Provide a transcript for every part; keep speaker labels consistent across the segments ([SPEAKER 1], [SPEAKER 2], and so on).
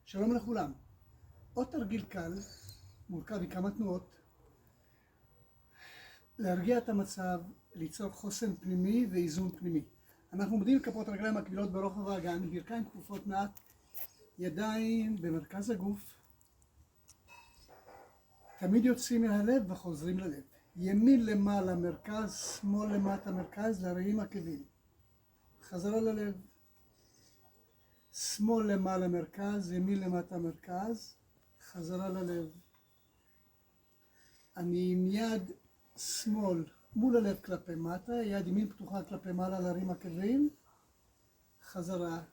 [SPEAKER 1] שלום לכולם. עוד תרגיל קל, מורכב מכמה תנועות, להרגיע את המצב, ליצור חוסן פנימי ואיזון פנימי. אנחנו עומדים כפות רגליים מקבילות ברוחב האגן, ברכיים כפופות מעט, ידיים במרכז הגוף, תמיד יוצאים מהלב וחוזרים ללב. ימין למעלה מרכז, שמאל למטה מרכז, להרים עקבים. חזרה ללב. שמאל למעלה מרכז, ימין למטה מרכז, חזרה ללב. אני עם יד שמאל מול הלב כלפי מטה, יד ימין פתוחה כלפי מעלה, להרים עקבים, חזרה.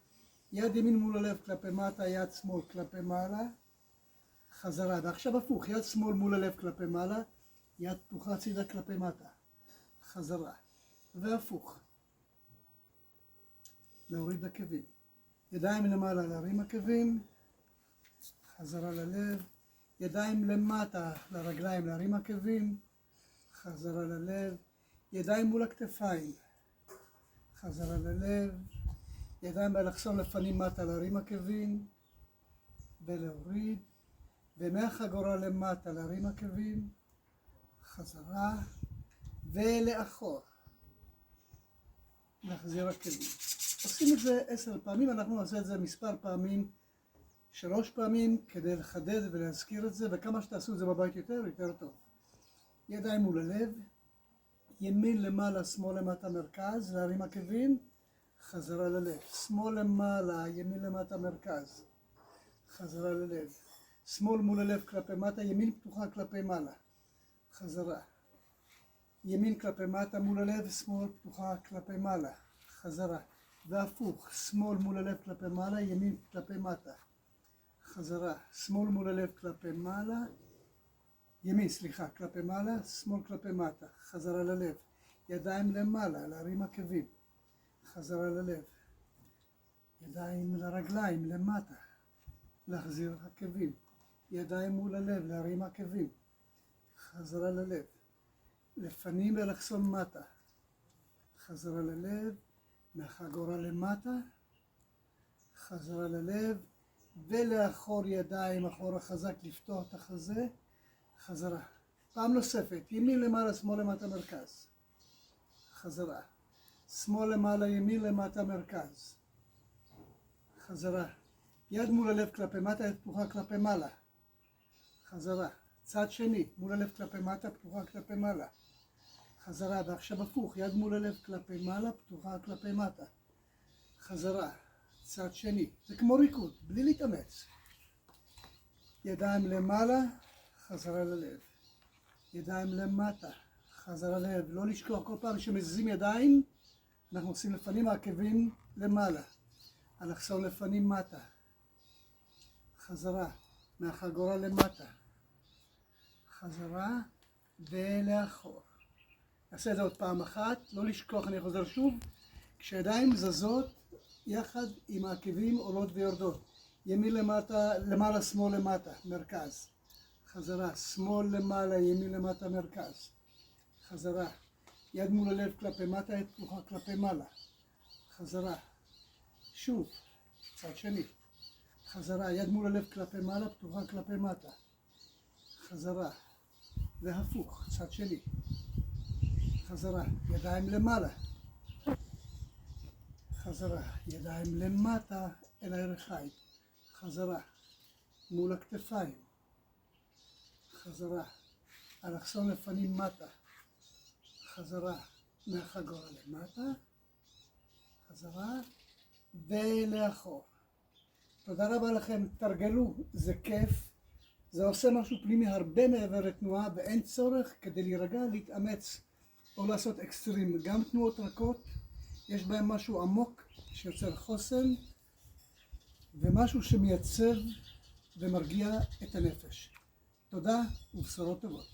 [SPEAKER 1] יד ימין מול הלב כלפי מטה, יד שמאל כלפי מעלה, חזרה. ועכשיו הפוך, יד שמאל מול הלב כלפי מעלה, יד פתוחה צידה כלפי מטה, חזרה. והפוך. להוריד עקבים. ידיים למעלה, להרים עקבים, חזרה ללב. ידיים למטה לרגליים, להרים עקבים, חזרה ללב. ידיים מול הכתפיים, חזרה ללב. ידיים באלכסון לפנים מטה, להרים עקבים ולהוריד. ומהחגורה למטה, להרים עקבים, חזרה ולאחור. להחזיר עקבים. עושים את זה 10 פעמים, אנחנו נעשה את זה מספר פעמים, 3 פעמים, כדי לחדד ולהזכיר את זה, וכמה שתעשו את זה בבית יותר טוב. ידיים מול הלב, ימין למעלה, שמאל למטה מרכז, להרים עקבים, חזרה ללב. שמאל למעלה, ימין למטה מרכז, חזרה ללב. שמאל מול הלב כלפי מטה, ימין פתוחה כלפי מעלה, חזרה. ימין כלפי מטה מול הלב, שמאל פתוחה כלפי מעלה, חזרה. והפוך, שמאל מול הלב כלפי מעלה, ימין כלפי מטה, חזרה. שמאל מול הלב כלפי מעלה, ימין, כלפי מעלה, שמאל כלפי מטה, חזרה ללב. ידיים למעלה, להרים עקבים, חזרה ללב. ידיים לרגליים, למטה, להחזיר עקבים. ידיים מול הלב, להרים עקבים, חזרה ללב. לפנים באלכסון מטה, חזרה ללב. מהחגורה למטה, חזרה ללב, ולאחור ידיים, אחורה חזק, לפתוח את החזה, חזרה. פעם נוספת, ימין למעלה, שמאל למטה מרכז, חזרה. שמאל למעלה, ימין למטה מרכז, חזרה. יד מול הלב כלפי מטה, יד פתוחה כלפי מעלה, חזרה. צד שני, מול הלב כלפי מטה, פתוחה כלפי מעלה, חזרה. ועכשיו הפוך, יד מול הלב כלפי מעלה, פתוחה כלפי מטה, חזרה. צד שני, זה כמו ריקוד, בלי להתאמץ. ידיים למעלה, חזרה ללב. ידיים למטה, חזרה ללב. לא לשכוח, כל פעם שמזיזים ידיים, אנחנו עושים לפנים העקבים למעלה. אלכסון לפנים מטה, חזרה. מהחגורה למטה, חזרה ולאחור. נעשה את זה עוד פעם אחת, לא לשכוח, אני חוזר שוב. כשידיים זזות, יחד עם העקבים עולות ויורדות. ימין למטה, למעלה, שמאל למטה, מרכז, חזרה. שמאל למעלה, ימין למטה, מרכז, חזרה. יד מול הלב כלפי מטה, יד פתוחה כלפי מעלה, חזרה. שוב, צד שני, חזרה. יד מול הלב כלפי מעלה, פתוחה כלפי מטה, חזרה. והפוך, צד שני, חזרה. ידיים למעלה, חזרה. ידיים למטה אל הירכיים, חזרה. מול הכתפיים, חזרה. אלכסון לפנים מטה, חזרה. מהחגורה למטה, חזרה ולאחור. תודה רבה לכם, תרגלו, זה כיף. זה עושה משהו פנימי הרבה מעבר לתנועה, ואין צורך כדי להירגע, להתאמץ או לעשות אקסטרים. גם תנועות רכות, יש בהן משהו עמוק שיוצר חוסן, ומשהו שמייצב ומרגיע את הנפש. תודה ובשורות טובות.